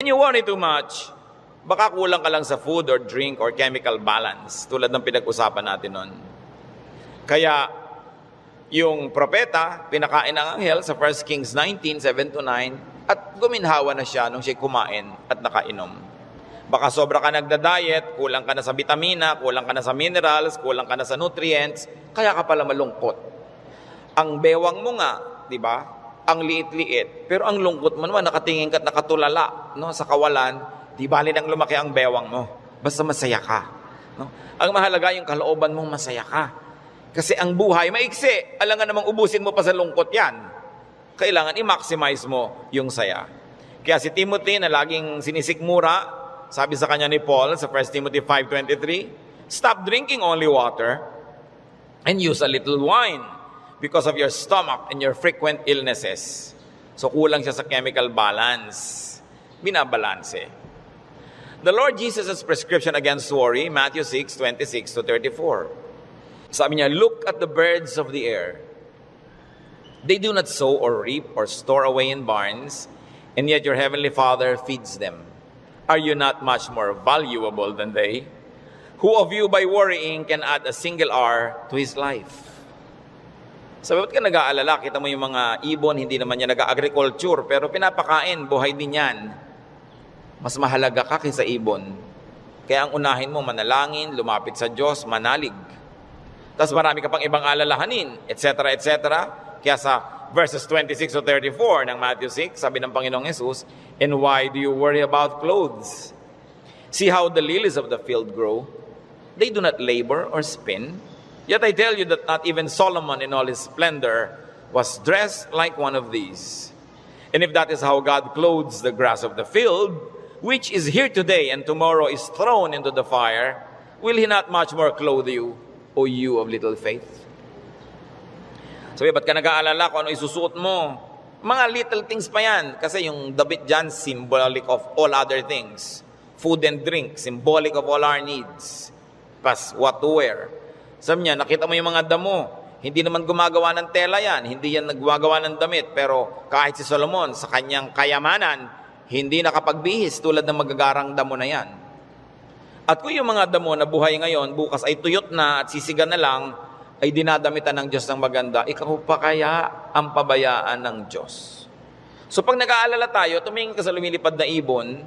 when you worry too much, baka kulang ka lang sa food or drink or chemical balance, tulad ng pinag-usapan natin nun. Kaya, yung propeta, pinakain ng anghel sa 1 Kings 19:7-9, at guminhawa na siya nung siya kumain at nakainom. Baka sobra ka nagda-diet, kulang ka na sa vitamina, kulang ka na sa minerals, kulang ka na sa nutrients, kaya ka pala malungkot. Ang bewang mo nga, di ba? Ang liit-liit, pero ang lungkot mo naman, nakatingin ka at nakatulala, no, sa kawalan. Di bali nang lumaki ang bewang mo. Basta masaya ka. No? Ang mahalaga yung kalooban mong masaya ka. Kasi ang buhay maiksi. Alangan namang ubusin mo pa sa lungkot yan. Kailangan i-maximize mo yung saya. Kaya si Timothy na laging sinisikmura, sabi sa kanya ni Paul sa 1 Timothy 5:23, stop drinking only water and use a little wine because of your stomach and your frequent illnesses. So kulang siya sa chemical balance. Binabalanse. The Lord Jesus' prescription against worry, Matthew 6:26-34. Sabi niya, look at the birds of the air. They do not sow or reap or store away in barns, and yet your heavenly Father feeds them. Are you not much more valuable than they? Who of you by worrying can add a single hour to his life? Sabi, ba't ka nag-aalala? Kita mo yung mga ibon, hindi naman yan nag-agriculture, pero pinapakain, buhay din yan. Mas mahalaga ka kaysa ibon. Kaya ang unahin mo, manalangin, lumapit sa Diyos, manalig. Tapos marami ka pang ibang alalahanin, etc., etc. Kaya sa verses 26-34 ng Matthew 6, sabi ng Panginoong Jesus, and why do you worry about clothes? See how the lilies of the field grow. They do not labor or spin. Yet I tell you that not even Solomon in all his splendor was dressed like one of these. And if that is how God clothes the grass of the field, which is here today and tomorrow is thrown into the fire, will He not much more clothe you, O you of little faith? Sabi, ba't ka nag-aalala kung ano isusuot mo? Mga little things pa yan. Kasi yung damit dyan, symbolic of all other things. Food and drink, symbolic of all our needs. Plus, what to wear. Sabi niya, nakita mo yung mga damo. Hindi naman gumagawa ng tela yan. Hindi yan naggagawa ng damit. Pero kahit si Solomon, sa kanyang kayamanan, hindi nakapagbihis tulad ng magagarang damo na yan. At kung yung mga damo na buhay ngayon, bukas ay tuyot na at sisigan na lang, ay dinadamitan ng Diyos ng maganda, ikaw pa kaya ang pabayaan ng Diyos? So pag nag-aalala tayo, tumingin ka sa lumilipad na ibon,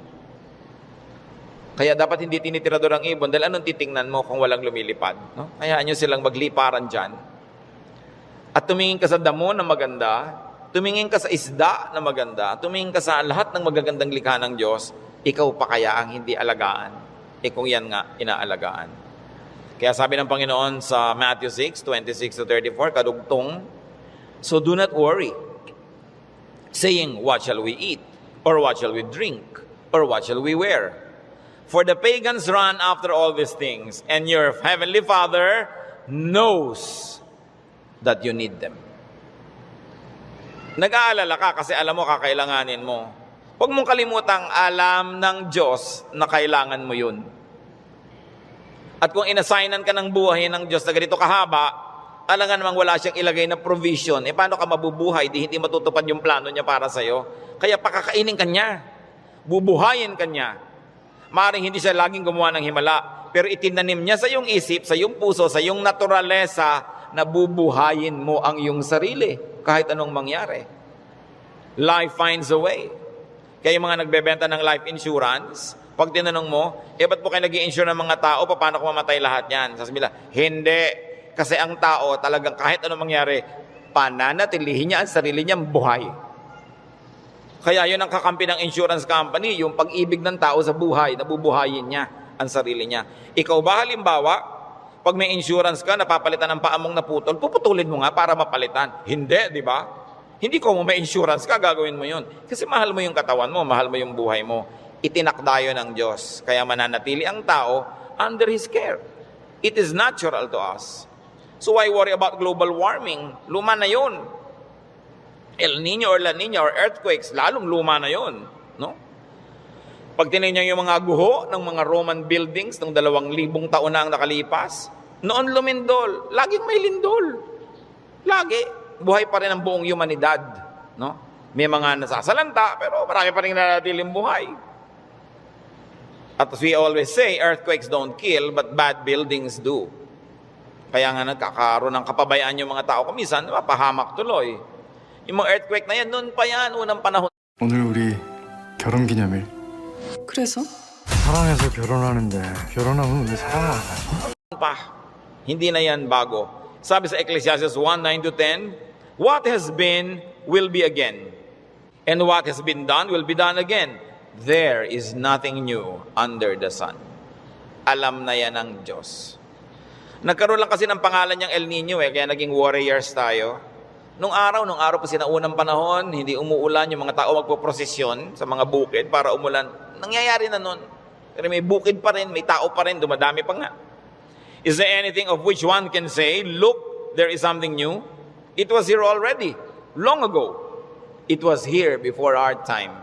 kaya dapat hindi tinitirador ang ibon, dahil anong titingnan mo kung walang lumilipad? No? Hayaan nyo silang magliparan dyan. At tumingin ka sa damo na maganda, tumingin ka sa isda na maganda, tumingin ka sa lahat ng magagandang likha ng Diyos, ikaw pa kaya ang hindi alagaan? Kung yan nga, inaalagaan. Kaya sabi ng Panginoon sa Matthew 6:26-34, kadugtong, so do not worry, saying, what shall we eat? Or what shall we drink? Or what shall we wear? For the pagans run after all these things, and your heavenly Father knows that you need them. Nag-aalala ka kasi alam mo kakailanganin mo. Huwag mong kalimutang alam ng Diyos na kailangan mo yun. At kung inassignan ka ng buhay ng Diyos na ganito kahaba, alam nga namang wala siyang ilagay na provision. Paano ka mabubuhay? Hindi matutupad yung plano niya para sa'yo. Kaya pakakainin ka niya. Bubuhayin ka niya. Maaaring hindi siya laging gumawa ng himala, pero itinanim niya sa iyong isip, sa iyong puso, sa iyong naturalesa, na bubuhayin mo ang iyong sarili kahit anong mangyari. Life finds a way. Kaya yung mga nagbebenta ng life insurance, pag tinanong mo, ba't po kayo nag-i-insure ng mga tao, paano kung mamatay lahat yan? Sasabihin nila, hindi. Kasi ang tao talagang kahit anong mangyari, pananatilihin niya ang sarili niyang buhay. Kaya yun ang kakampi ng insurance company, yung pag-ibig ng tao sa buhay, nabubuhayin niya ang sarili niya. Ikaw ba halimbawa, pag may insurance ka, napapalitan ng paa mong naputol, puputulin mo nga para mapalitan. Hindi, di ba? Hindi ko mo may insurance ka, gagawin mo yun. Kasi mahal mo yung katawan mo, mahal mo yung buhay mo. Itinakda yun ng Diyos. Kaya mananatili ang tao under His care. It is natural to us. So why worry about global warming? Luma na yun. El Nino or La Nina or earthquakes, lalong luma na yun. No? Pag tinignan yung mga guho ng mga Roman buildings ng 2,000 taon na ang nakalipas, noon lumindol, laging may lindol. Lagi. Buhay pa rin ang buong humanidad. No? May mga nasasalanta, pero marami pa rin nanatiling buhay. At as we always say, earthquakes don't kill, but bad buildings do. Kaya nga nagkakaroon ng kapabayaan yung mga tao. Kumisan, mapahamak tuloy. Yung mga earthquake na yan, noon pa yan, unang panahon 오늘 우리 결혼기념일. 그래서? 사랑해서 결혼하는데 결혼하면 왜 사랑을 안 해? pa. Hindi na yan bago. Sabi sa Ecclesiastes 1:9-10, what has been will be again. And what has been done will be done again. There is nothing new under the sun. Alam na yan ng Diyos. Nagkaroon lang kasi ng pangalan niyang El Nino kaya naging warriors tayo. Nung araw pa sinaunang panahon, hindi umuulan, yung mga tao magpoprosesyon sa mga bukid para umulan. Nangyayari na nun. Pero may bukid pa rin, may tao pa rin, dumadami pa nga. Is there anything of which one can say, look, there is something new? It was here already, long ago. It was here before our time.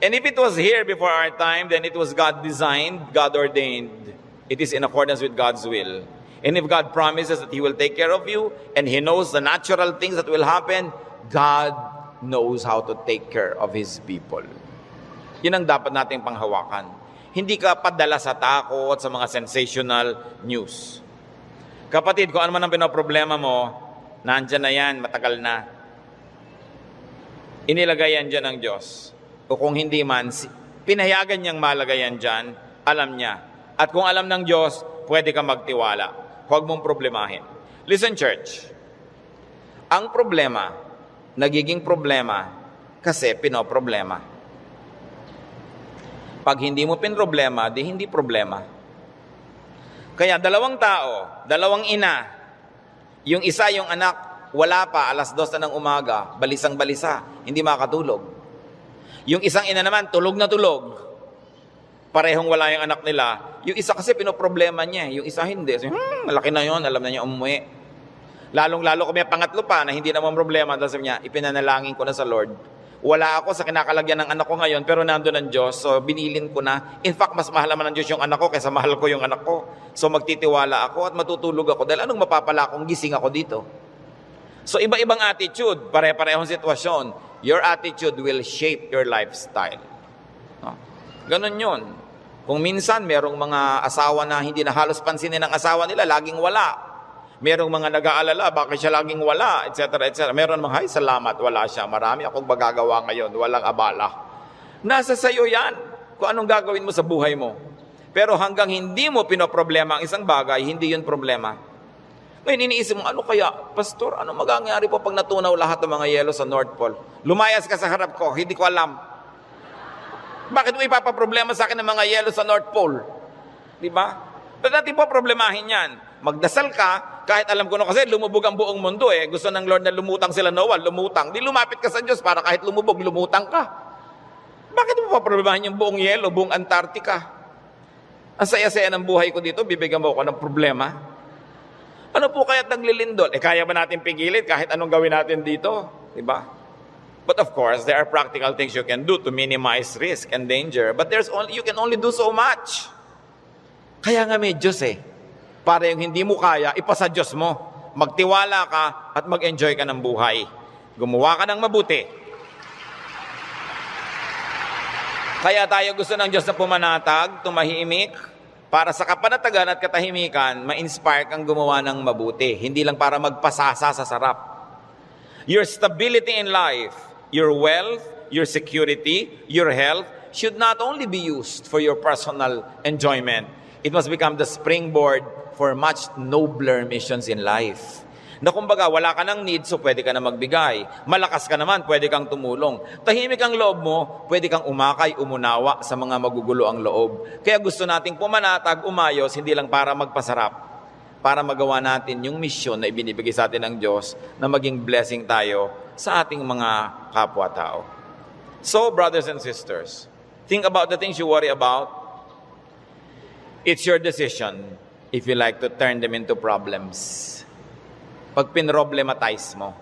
And if it was here before our time, then it was God designed, God ordained. It is in accordance with God's will. And if God promises that He will take care of you, and He knows the natural things that will happen, God knows how to take care of His people. Yun ang dapat nating panghawakan. Hindi ka padala sa takot, sa mga sensational news. Kapatid, kung ano man ang pinoproblema mo, nandyan na yan, matagal na. Inilagay yan dyan ng Diyos. O kung hindi man, pinayagan niyang malagay yan dyan, alam niya. At kung alam ng Diyos, pwede ka magtiwala. Huwag mong problemahin. Listen, church. Ang problema, nagiging problema kasi pinoproblema. Pag hindi mo pinroblema, di hindi problema. Kaya dalawang tao, dalawang ina, yung isa yung anak, wala pa, 2:00 na ng umaga, balisang-balisa, hindi makatulog. Yung isang ina naman, tulog na tulog. Parehong wala yung anak nila. Yung isa kasi pinoproblema niya, yung isa hindi. So, malaki na yon, alam na niya umuwi. Lalong-lalo kung may pangatlo pa na hindi naman problema, dahil sabi niya, ipinanalangin ko na sa Lord. Wala ako sa kinakalagyan ng anak ko ngayon, pero nandun ang Diyos, so binilin ko na. In fact, mas mahal naman ng Diyos yung anak ko kaysa mahal ko yung anak ko. So magtitiwala ako at matutulog ako dahil anong mapapala kung gising ako dito? So iba-ibang attitude, pare-parehong sitwasyon. Your attitude will shape your lifestyle. No? Ganon yun. Kung minsan merong mga asawa na hindi na halos pansinin ng asawa nila, laging wala. Merong mga nag-aalala, bakit siya laging wala, etc. etc. Meron mga, ay salamat, wala siya. Marami akong magagawa ngayon, walang abala. Nasa sayo yan, kung anong gagawin mo sa buhay mo. Pero hanggang hindi mo pinoproblema ang isang bagay, hindi yun problema. Ngayon iniisip mo, ano kaya, Pastor, ano magagawa po pag natunaw lahat ng mga yelo sa North Pole? Lumayas ka sa harap ko, hindi ko alam. Bakit mo ipapaproblema sa akin ng mga yelo sa North Pole? Di ba? Ba't natin po problemahin yan? Magdasal ka, kahit alam ko na kasi lumubog ang buong mundo eh. Gusto ng Lord na lumutang sila Noah, lumutang. Di lumapit ka sa Diyos para kahit lumubog, lumutang ka. Bakit mo paproblemahin yung buong yelo, buong Antarctica? Ang saya-saya ng buhay ko dito, bibigyan mo ako ng problema. Ano po kaya't naglilindol? Kaya ba natin pigilin kahit anong gawin natin dito? Diba? But of course, there are practical things you can do to minimize risk and danger. But you can only do so much. Kaya nga may Diyos eh. Para yung hindi mo kaya, ipasa Diyos mo. Magtiwala ka at mag-enjoy ka ng buhay. Gumawa ka ng mabuti. Kaya tayo gusto ng Diyos na pumanatag, tumahimik, para sa kapanatagan at katahimikan, ma-inspire kang gumawa ng mabuti. Hindi lang para magpasasa sa sarap. Your stability in life, your wealth, your security, your health, should not only be used for your personal enjoyment. It must become the springboard for much nobler missions in life. Na kumbaga, wala ka ng need, so pwede ka na magbigay. Malakas ka naman, pwede kang tumulong. Tahimik ang loob mo, pwede kang umakay, umunawa sa mga magugulo ang loob. Kaya gusto nating pumanatag, umayos, hindi lang para magpasarap. Para magawa natin yung misyon na ibinibigay sa atin ng Diyos na maging blessing tayo sa ating mga kapwa-tao. So, brothers and sisters, think about the things you worry about. It's your decision if you like to turn them into problems. Pag pinroblematize mo.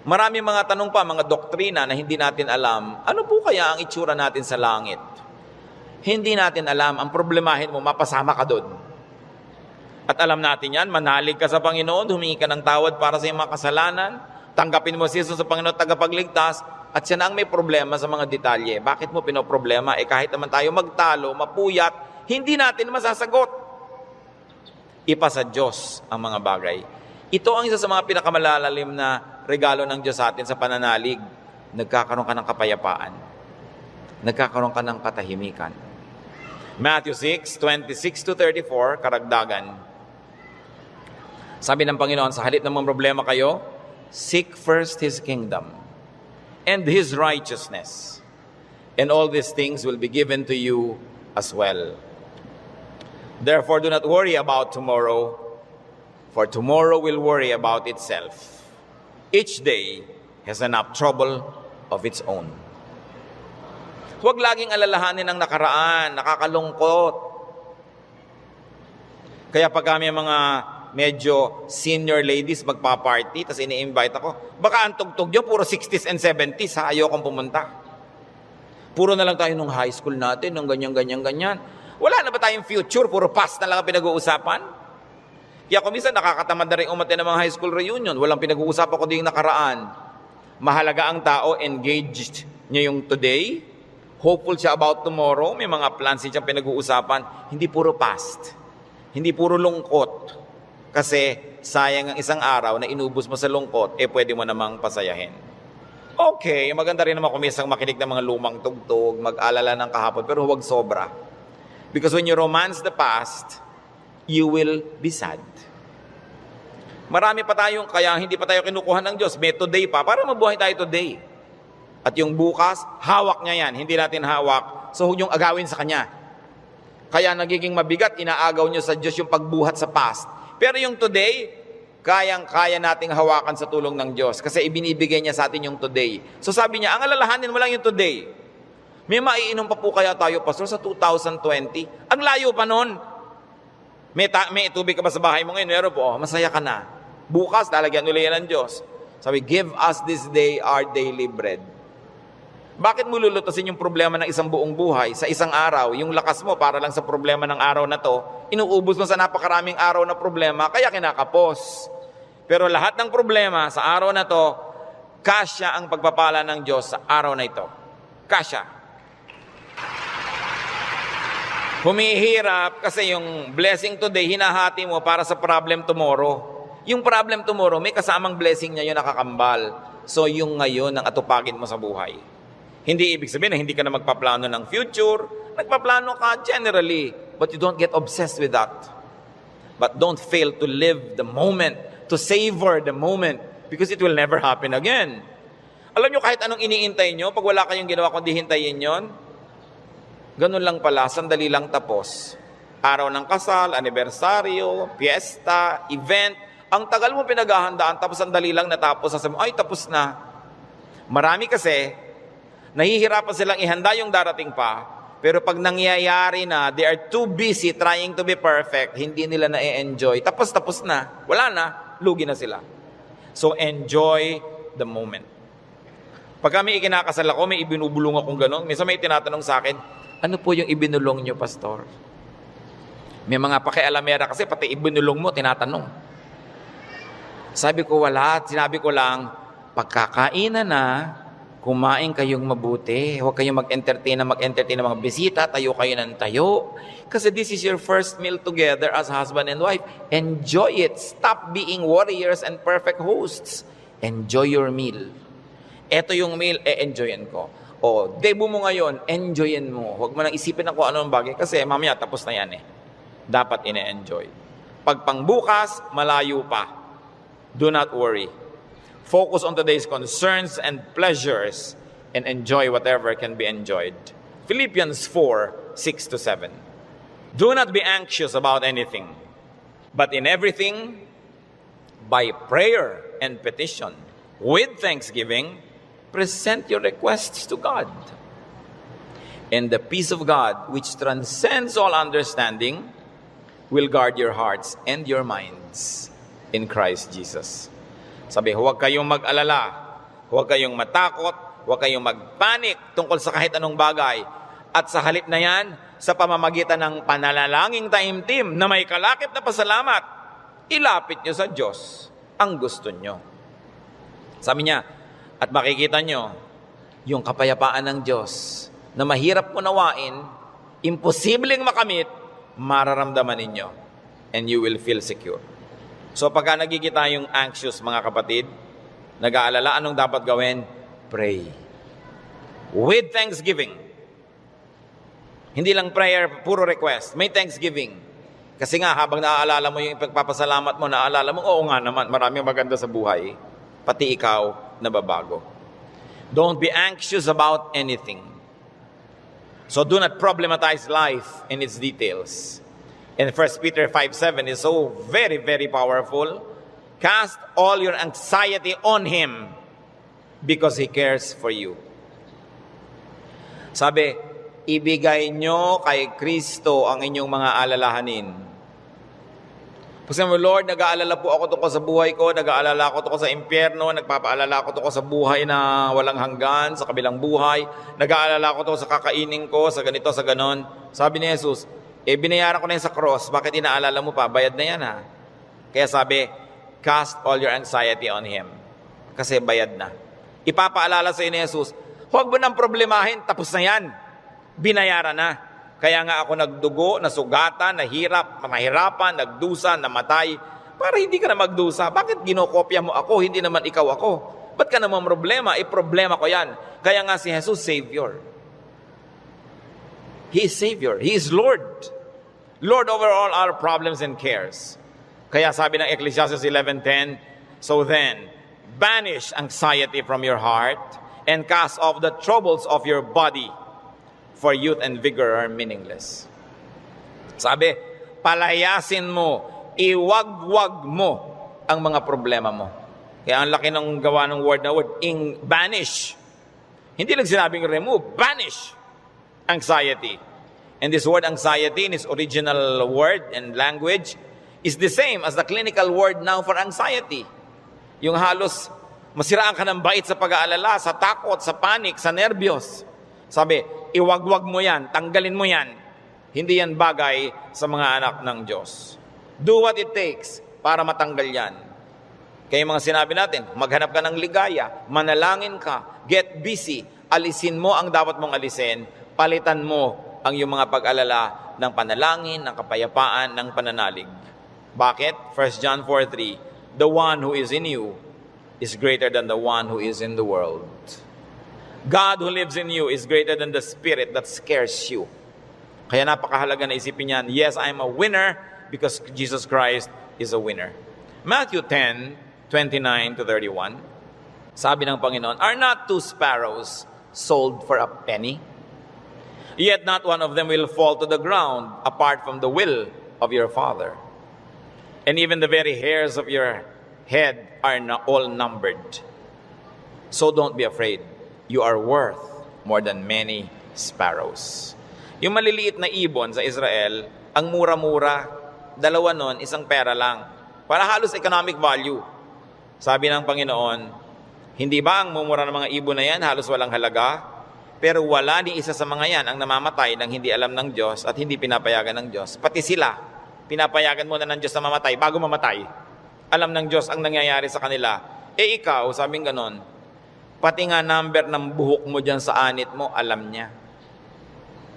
Maraming mga tanong pa, mga doktrina na hindi natin alam, ano po kaya ang itsura natin sa langit? Hindi natin alam, ang problemahin mo, mapasama ka doon. At alam natin yan, manalig ka sa Panginoon, humingi ka ng tawad para sa iyong mga kasalanan, tanggapin mo si Jesus sa Panginoon tagapagligtas, At siya na ang may problema sa mga detalye. Bakit mo pinoproblema? Kahit naman tayo magtalo, mapuyat, hindi natin masasagot. Ipa sa Diyos ang mga bagay. Ito ang isa sa mga pinakamalalalim na regalo ng Diyos sa atin sa pananalig. Nagkakaroon ka ng kapayapaan. Nagkakaroon ka ng katahimikan. Matthew 6:26-34, karagdagan. Sabi ng Panginoon, sa halip ng mga problema kayo, seek first His kingdom and His righteousness, and all these things will be given to you as well. Therefore, do not worry about tomorrow, for tomorrow will worry about itself. Each day has enough trouble of its own. Huwag laging alalahanin ang nakaraan, nakakalungkot. Kaya pag kami mga medyo senior ladies magpa-party, tas ini-invite ako, baka ang tugtog nyo, puro 60s and 70s, ha? Ayokong pumunta. Puro na lang tayo nung high school natin, nung ganyan. Wala na ba tayong future? Puro past na lang ang pinag-uusapan? Kaya kung minsan nakakatamad na rin umatin ng mga high school reunion, walang pinag-uusapan kundi yung nakaraan. Mahalaga ang tao, engaged niya yung today, hopeful siya about tomorrow, may mga plans siyang pinag-uusapan, hindi puro past, hindi puro lungkot. Kasi sayang ang isang araw na inubos mo sa lungkot, pwede mo namang pasayahin. Okay, maganda rin naman kumisang makinig ng mga lumang tugtog, mag-alala ng kahapon, pero huwag sobra. Because when you romance the past, you will be sad. Marami pa tayong, kaya hindi pa tayo kinukuha ng Diyos, may today pa, para mabuhay tayo today. At yung bukas, hawak niya yan, hindi natin hawak, so huwag niyong agawin sa Kanya. Kaya nagiging mabigat, inaagaw niyo sa Diyos yung pagbuhat sa past. Pero yung today, kayang-kaya nating hawakan sa tulong ng Diyos kasi ibinibigay niya sa atin yung today. So sabi niya, ang alalahanin mo lang yung today. May maiinom pa po kaya tayo, Pastor, sa 2020? Ang layo pa nun. May tubig ka ba sa bahay mo ngayon? Meron po, masaya ka na. Bukas, lalagyan ulit yan ng Diyos. Sabi, give us this day our daily bread. Bakit mo lulutasin yung problema ng isang buong buhay sa isang araw? Yung lakas mo para lang sa problema ng araw na to, inuubos mo sa napakaraming araw na problema, kaya kinakapos. Pero lahat ng problema sa araw na to, kasya ang pagpapala ng Diyos sa araw na ito. Kasya. Humihirap kasi yung blessing today, hinahati mo para sa problem tomorrow. Yung problem tomorrow, may kasamang blessing niya yun nakakambal. So yung ngayon ang atupagin mo sa buhay. Hindi ibig sabihin na hindi ka na magpaplano ng future. Nagpaplano ka generally, but you don't get obsessed with that. But don't fail to live the moment, to savor the moment, because it will never happen again. Alam nyo, kahit anong iniintay nyo, pag wala kayong ginawa kundi hintayin yon, ganun lang pala, sandali lang tapos. Araw ng kasal, anibersaryo, fiesta, event, ang tagal mo pinaghahandaan, tapos sandali lang natapos, sasabi mo, ay tapos na. Marami kasi, nahihirapan silang ihanda yung darating pa, pero pag nangyayari na, they are too busy trying to be perfect, hindi nila na-enjoy. Tapos na. Wala na. Lugi na sila. So, enjoy the moment. Pag kami ikinakasal ako, may ibinubulong akong gano'n. Minsan may tinatanong sa akin, ano po yung ibinulong nyo, Pastor? May mga pakialamera kasi, pati ibinulong mo, tinatanong. Sabi ko, wala. Sinabi ko lang, pagkakainan na, kumain kayong mabuti. Huwag kayong mag-entertain ng mga bisita. Tayo kayo ng tayo. Kasi this is your first meal together as husband and wife. Enjoy it. Stop being warriors and perfect hosts. Enjoy your meal. Ito yung meal, enjoyin ko. O, debut mo ngayon, enjoyin mo. Huwag mo nang isipin na kung ano ang bagay. Kasi mamaya, tapos na yan Dapat ine-enjoy. Pag pangbukas, malayo pa. Do not worry. Focus on today's concerns and pleasures and enjoy whatever can be enjoyed. Philippians 4:6-7. Do not be anxious about anything, but in everything, by prayer and petition, with thanksgiving, present your requests to God. And the peace of God, which transcends all understanding, will guard your hearts and your minds in Christ Jesus. Sabi, huwag kayong mag-alala, huwag kayong matakot, huwag kayong magpanik tungkol sa kahit anong bagay. At sa halip na yan, sa pamamagitan ng panalangin taimtim na may kalakip na pasalamat, ilapit nyo sa Diyos ang gusto nyo. Sabi niya, at makikita nyo yung kapayapaan ng Diyos na mahirap unawain, imposibleng makamit, mararamdaman ninyo. And you will feel secure. So pagka nagkikita yung anxious mga kapatid, nag-aalala, anong dapat gawin? Pray. With thanksgiving. Hindi lang prayer, puro request. May thanksgiving. Kasi nga, habang naaalala mo yung pagpapasalamat mo, naaalala mo, oo nga naman, maraming maganda sa buhay. Pati ikaw, nababago. Don't be anxious about anything. So do not problematize life in its details. And 1 Peter 5:7 is so very, very powerful. Cast all your anxiety on Him because He cares for you. Sabi, ibigay nyo kay Kristo ang inyong mga alalahanin. Kasi Lord, nag-aalala po ako tungkol sa buhay ko, nag-aalala ako tungkol sa impyerno, nagpapaalala ako tungkol sa buhay na walang hanggan, sa kabilang buhay, nag-aalala ako tungkol sa kakainin ko, sa ganito, sa ganon. Sabi ni Jesus, binayaran ko na yun sa cross, bakit inaalala mo pa? Bayad na yan ha. Kaya sabi, cast all your anxiety on Him. Kasi bayad na. Ipapaalala sa iyo ni Jesus, huwag mo nang problemahin, tapos na yan. Binayaran na. Kaya nga ako nagdugo, nasugatan, nahirapan, nagdusa, namatay, para hindi ka na magdusa. Bakit ginokopya mo ako, hindi naman ikaw ako? Ba't ka naman problema? Problema ko yan. Kaya nga si Jesus, Savior. He is Savior. He is Lord. Lord over all our problems and cares. Kaya sabi ng Ecclesiastes 11:10, so then, banish anxiety from your heart and cast off the troubles of your body, for youth and vigor are meaningless. Sabi, palayasin mo, iwagwag mo ang mga problema mo. Kaya ang laki ng gawa ng word na word, banish. Hindi lang sinabing remove, banish anxiety. And this word anxiety in its original word and language is the same as the clinical word now for anxiety. Yung halos masiraan ka ng bait sa pag-aalala, sa takot, sa panic, sa nervyos. Sabi, iwagwag mo yan, tanggalin mo yan. Hindi yan bagay sa mga anak ng Diyos. Do what it takes para matanggal yan. Kaya mga sinabi natin, maghanap ka ng ligaya, manalangin ka, get busy, alisin mo ang dapat mong alisin, palitan mo ang iyong mga pag-alala ng panalangin, ng kapayapaan, ng pananalig. Bakit? 1 John 4:3, the one who is in you is greater than the one who is in the world. God who lives in you is greater than the spirit that scares you. Kaya napakahalaga na isipin yan, yes, I am a winner because Jesus Christ is a winner. Matthew 10:29-31, sabi ng Panginoon, are not 2 sparrows sold for a penny? Yet not one of them will fall to the ground apart from the will of your Father. And even the very hairs of your head are all numbered. So don't be afraid. You are worth more than many sparrows. Yung maliliit na ibon sa Israel, ang mura-mura, dalawa nun, isang pera lang. Para halos economic value. Sabi ng Panginoon, hindi ba ang mumura ng mga ibon na yan halos walang halaga? Pero wala ni isa sa mga yan ang namamatay nang hindi alam ng Diyos at hindi pinapayagan ng Diyos. Pati sila, pinapayagan muna ng Diyos na mamatay bago mamatay. Alam ng Diyos ang nangyayari sa kanila. Ikaw, sabing ganon, pati nga number ng buhok mo dyan sa anit mo, alam niya.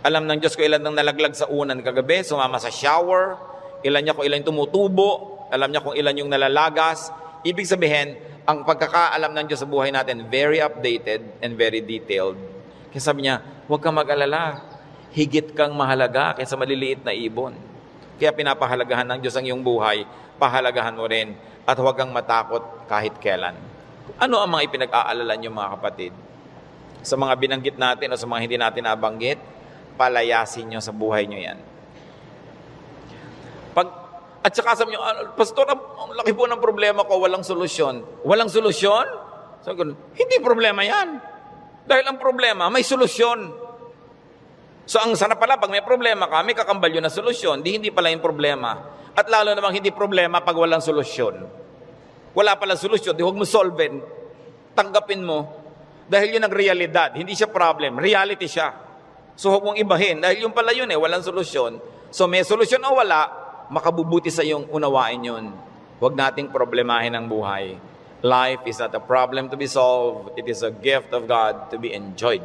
Alam ng Diyos kung ilan nang nalaglag sa unan kagabi, sumama sa shower, ilan niya kung ilan yung tumutubo, alam niya kung ilan yung nalalagas. Ibig sabihin, ang pagkakaalam ng Diyos sa buhay natin, very updated and very detailed. Kaya sabi niya, huwag kang mag-alala. Higit kang mahalaga kaysa maliliit na ibon. Kaya pinapahalagahan ng Diyos ang iyong buhay, pahalagahan mo rin at huwag kang matakot kahit kailan. Ano ang mga ipinag-aalala niyo mga kapatid? Sa mga binanggit natin o sa mga hindi natin nabanggit, palayasin niyo sa buhay niyo yan. At saka sabi niyo, Pastor, ang laki po ng problema ko, walang solusyon. Walang solusyon? Sabi ko, hindi problema yan. Dahil ang problema, may solusyon. So ang sana pala, pag may problema ka, may kakambal yun na solusyon, hindi pala yung problema. At lalo namang hindi problema pag walang solusyon. Wala palang solusyon, di huwag mo solve. Tanggapin mo. Dahil yun ang realidad. Hindi siya problem. Reality siya. So huwag mong ibahin. Dahil yun pala yun walang solusyon. So may solusyon o wala, makabubuti sa iyong unawain yun. Huwag nating problemahin ang buhay. Life is not a problem to be solved. It is a gift of God to be enjoyed.